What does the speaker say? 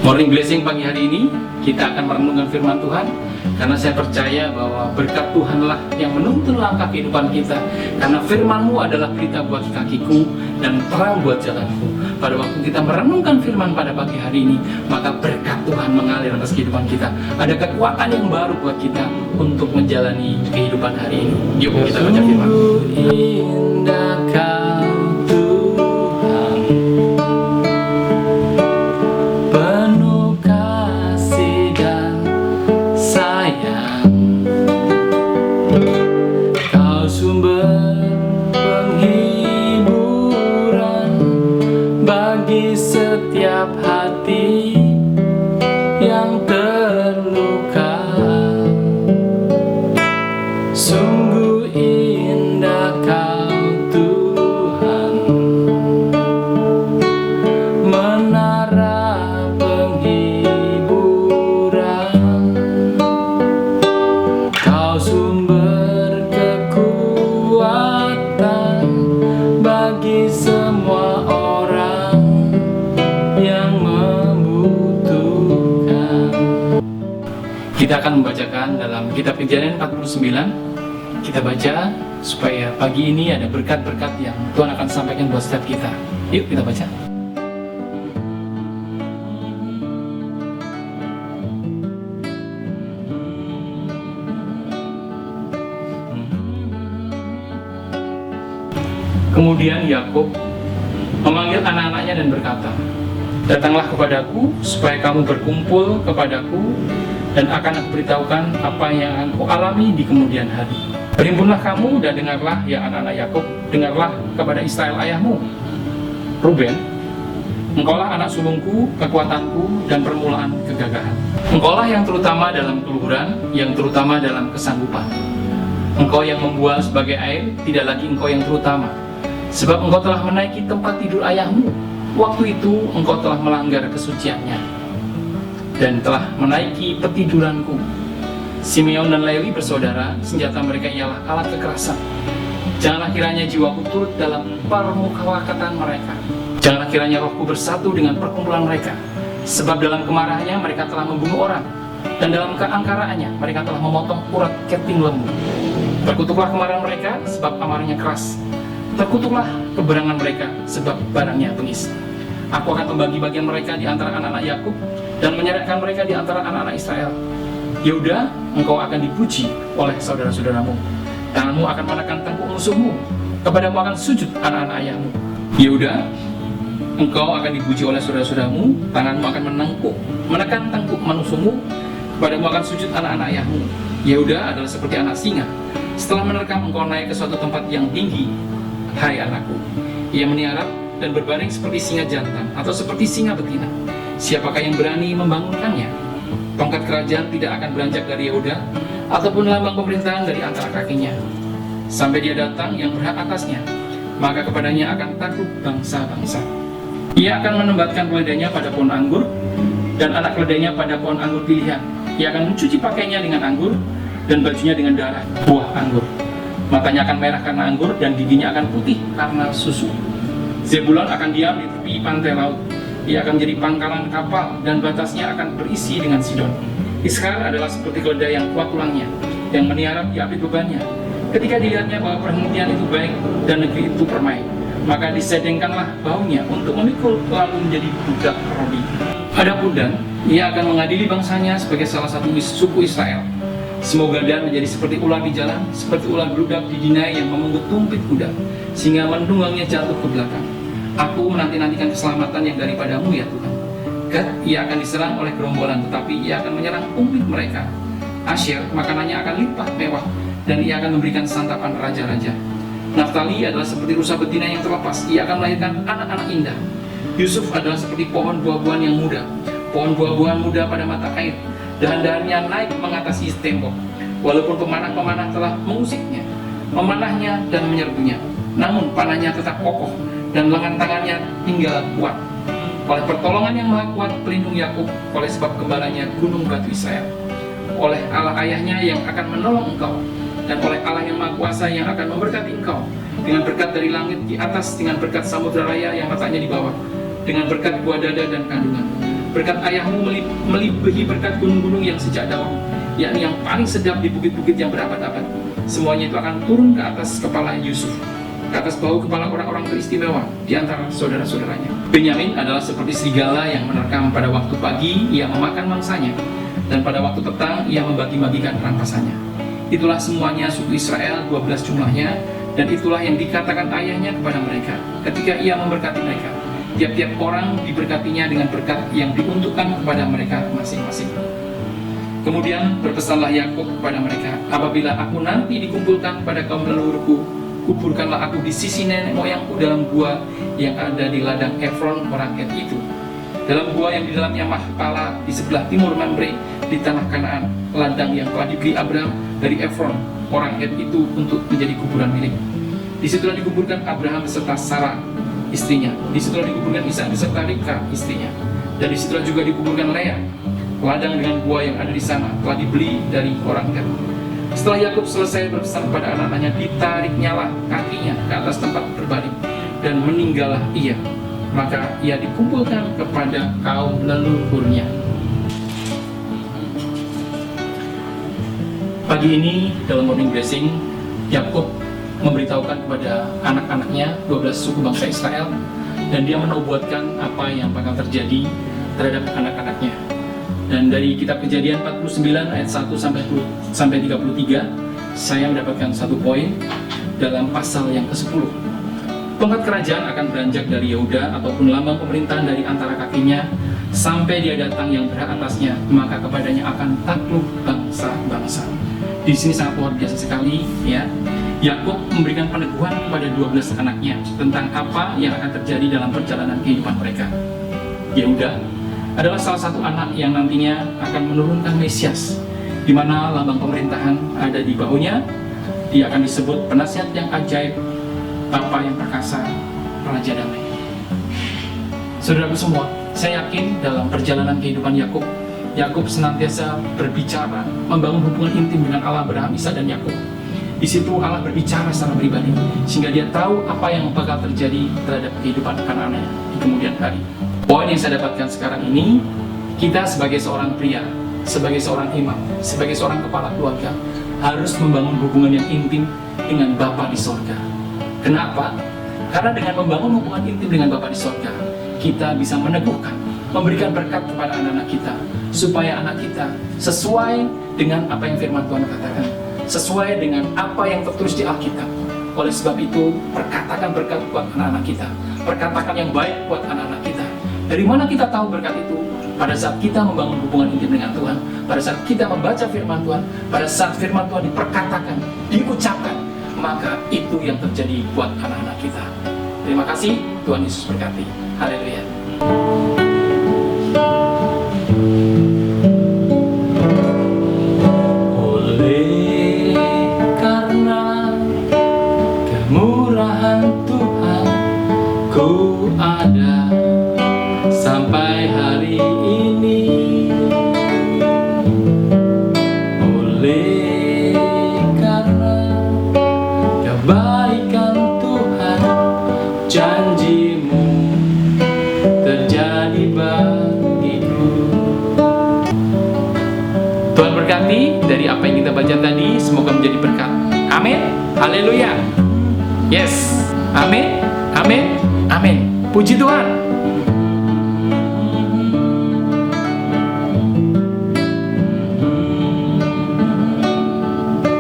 Morning Blessing pagi hari ini kita akan merenungkan firman Tuhan, karena saya percaya bahwa berkat Tuhanlah yang menuntun langkah kehidupan kita, karena firman-Mu adalah berita buat kakiku dan terang buat jalanku. Pada waktu kita merenungkan firman pada pagi hari ini, maka berkat Tuhan mengalir atas kehidupan kita. Ada kekuatan yang baru buat kita untuk menjalani kehidupan hari ini. Yuk kita baca firman. Indah Kau Tuhan, penuh kasih dan sayang. Kau sumber penghiburan bagi setiap hati yang terluka. Sungguh indah Kau Tuhan, menara penghiburan. Kau sumber kekuatan bagi semua orang yang membutuhkan. Kita akan membacakan dalam kitab Kejadian 49. Kita baca supaya pagi ini ada berkat-berkat yang Tuhan akan sampaikan buat setiap kita. Yuk kita baca. Kemudian Yakub memanggil anak-anaknya dan berkata, "Datanglah kepadaku supaya kamu berkumpul kepadaku, dan akan aku beritahukan apa yang akan kau alami di kemudian hari. Berhimpunlah kamu dan dengarlah, ya anak-anak Yakub, dengarlah kepada Israel ayahmu. Ruben, engkaulah anak sulungku, kekuatanku, dan permulaan kegagahan. Engkaulah yang terutama dalam keluhuran, yang terutama dalam kesanggupan. Engkau yang membual sebagai air, tidak lagi engkau yang terutama. Sebab engkau telah menaiki tempat tidur ayahmu. Waktu itu engkau telah melanggar kesuciannya dan telah menaiki petiduranku. Simeon dan Lewi bersaudara, senjata mereka ialah alat kekerasan. Janganlah kiranya jiwaku turut dalam permufakatan mereka. Janganlah kiranya rohku bersatu dengan perkumpulan mereka. Sebab dalam kemarahannya mereka telah membunuh orang, dan dalam keangkaraannya mereka telah memotong urat keting lembu. Terkutuklah kemarahan mereka, sebab amarahnya keras. Terkutuklah keberangan mereka, sebab barangnya bengis. Aku akan membagi bagian mereka di antara anak-anak Yakub, dan menyerahkan mereka di antara anak-anak Israel. Yehuda, engkau akan dipuji oleh saudara-saudaramu. Tanganmu akan menekan tengkuk musuhmu. Kepadamu akan sujud anak-anak ayahmu. Yehuda, engkau akan dipuji oleh saudara-saudaramu. Tanganmu akan menekan tengkuk musuhmu. Kepadamu akan sujud anak-anak ayahmu. Yehuda adalah seperti anak singa. Setelah menerkam, engkau naik ke suatu tempat yang tinggi. Hai anakku, ia meniarap dan berbaring seperti singa jantan atau seperti singa betina. Siapakah yang berani membangunkannya? Tongkat kerajaan tidak akan beranjak dari Yehuda, ataupun lambang pemerintahan dari antara kakinya, sampai dia datang yang berhak atasnya, maka kepadanya akan takut bangsa-bangsa. Ia akan menempatkan keledainya pada pohon anggur, dan anak keledainya pada pohon anggur pilihan. Ia akan mencuci pakainya dengan anggur, dan bajunya dengan darah buah anggur. Matanya akan merah karena anggur, dan giginya akan putih karena susu. Zebulon akan diam di tepi pantai laut. Ia akan menjadi pangkalan kapal, dan batasnya akan berisi dengan Sidon. Iskar adalah seperti keledai yang kuat tulangnya, yang meniarap di api bebannya. Ketika dilihatnya bahwa perhentian itu baik dan negeri itu permai, maka disedengkanlah baunya untuk memikul lalu menjadi budak Robi. Adapun Dan, ia akan mengadili bangsanya sebagai salah satu suku Israel. Semoga Dan menjadi seperti ular di jalan, seperti ular beludak di dinai yang memungut tumpit kuda, sehingga mendunggangnya jatuh ke belakang. Aku menanti-nantikan keselamatan yang daripadamu, ya Tuhan. Gad, ia akan diserang oleh gerombolan, tetapi ia akan menyerang tumpit mereka. Asher, makanannya akan limpah mewah, dan ia akan memberikan santapan raja-raja. Naftali adalah seperti rusa betina yang terlepas, ia akan melahirkan anak-anak indah. Yusuf adalah seperti pohon buah-buahan yang muda, pohon buah-buahan muda pada mata air. Dahan-dahannya naik mengatasi tembok, walaupun pemanah-pemanah telah mengusiknya, memanahnya dan menyerbunya, namun panahnya tetap kokoh, dan lengan tangannya tinggal kuat. Oleh pertolongan yang maha kuat pelindung Yakub, oleh sebab gembalanya gunung batu Israel. Oleh Allah ayahnya yang akan menolong engkau, dan oleh Allah yang maha kuasa yang akan memberkati engkau, dengan berkat dari langit di atas, dengan berkat samudera raya yang letaknya di bawah, dengan berkat buah dada dan kandungan. Berkat ayahmu melebihi berkat gunung-gunung yang sejak dahulu, yakni yang paling sedap di bukit-bukit yang berabad-abad. Semuanya itu akan turun ke atas kepala Yusuf, ke atas bahu kepala orang-orang teristimewa di antara saudara-saudaranya. Benyamin adalah seperti serigala yang menerkam. Pada waktu pagi ia memakan mangsanya, dan pada waktu petang ia membagi-bagikan rampasannya. Itulah semuanya suku Israel, 12 jumlahnya, dan itulah yang dikatakan ayahnya kepada mereka ketika ia memberkati mereka. Tiap-tiap orang diberkatinya dengan berkat yang diuntukkan kepada mereka masing-masing. Kemudian berpesanlah Yakub kepada mereka, apabila aku nanti dikumpulkan pada kaum leluhurku, kuburkanlah aku di sisi nenek moyangku dalam gua yang ada di ladang Efron orang Het itu, dalam gua yang di dalamnya Mahpala di sebelah timur Mamre di tanah Kanaan, ladang yang telah dibeli Abraham dari Efron orang Het itu untuk menjadi kuburan milik. Disitulah dikuburkan Abraham beserta Sarah istrinya, disitulah dikuburkan Ishak beserta Ribka istrinya, dan disitulah juga dikuburkan Lea. Ladang dengan gua yang ada di sana telah dibeli dari orang Het. Setelah Yakub selesai berpesan kepada anak-anaknya, ditariknyalah kakinya ke atas tempat berbaring dan meninggallah ia. Maka ia dikumpulkan kepada kaum leluhurnya. Pagi ini dalam morning blessing, Yakub memberitahukan kepada anak-anaknya 12 suku bangsa Israel, dan dia menubuatkan apa yang bakal terjadi terhadap anak-anaknya. Dan dari kitab Kejadian 49 ayat 1 sampai 33, saya mendapatkan satu poin dalam pasal yang ke-10. Tongkat kerajaan akan beranjak dari Yehuda ataupun lambang pemerintahan dari antara kakinya sampai dia datang yang berhak atasnya, maka kepadanya akan takluk bangsa-bangsa. Di sini sangat luar biasa sekali, ya. Yakub memberikan peneguhan kepada 12 anaknya tentang apa yang akan terjadi dalam perjalanan kehidupan mereka. Yehuda adalah salah satu anak yang nantinya akan menurunkan Mesias, di mana lambang pemerintahan ada di bahunya. Dia akan disebut penasihat yang ajaib, Bapa yang perkasa, Raja damai. Saudaraku semua, saya yakin dalam perjalanan kehidupan Yakub senantiasa berbicara, membangun hubungan intim dengan Allah Abraham, Ishak, dan Yakub. Di situ Allah berbicara secara pribadi, sehingga dia tahu apa yang bakal terjadi terhadap kehidupan anak-anaknya di kemudian hari. Poin yang saya dapatkan sekarang ini, kita sebagai seorang pria, sebagai seorang imam, sebagai seorang kepala keluarga, harus membangun hubungan yang intim dengan Bapa di sorga. Kenapa? Karena dengan membangun hubungan intim dengan Bapa di sorga, kita bisa meneguhkan, memberikan berkat kepada anak-anak kita, supaya anak kita sesuai dengan apa yang firman Tuhan katakan, sesuai dengan apa yang tertulis di Alkitab. Oleh sebab itu, perkatakan berkat buat anak-anak kita, perkatakan yang baik buat anak-anak kita. Dari mana kita tahu berkat itu? Pada saat kita membangun hubungan intim dengan Tuhan, pada saat kita membaca firman Tuhan, pada saat firman Tuhan diperkatakan, diucapkan, maka itu yang terjadi buat anak-anak kita. Terima kasih, Tuhan Yesus berkati. Haleluya. Ku ada sampai hari ini, oleh karena kebaikan Tuhan, janji-Mu terjadi bagiku. Tuhan berkati dari apa yang kita baca tadi, semoga menjadi berkat. Amin. Haleluya. Yes. Amin. Amin. Amin. Puji Tuhan.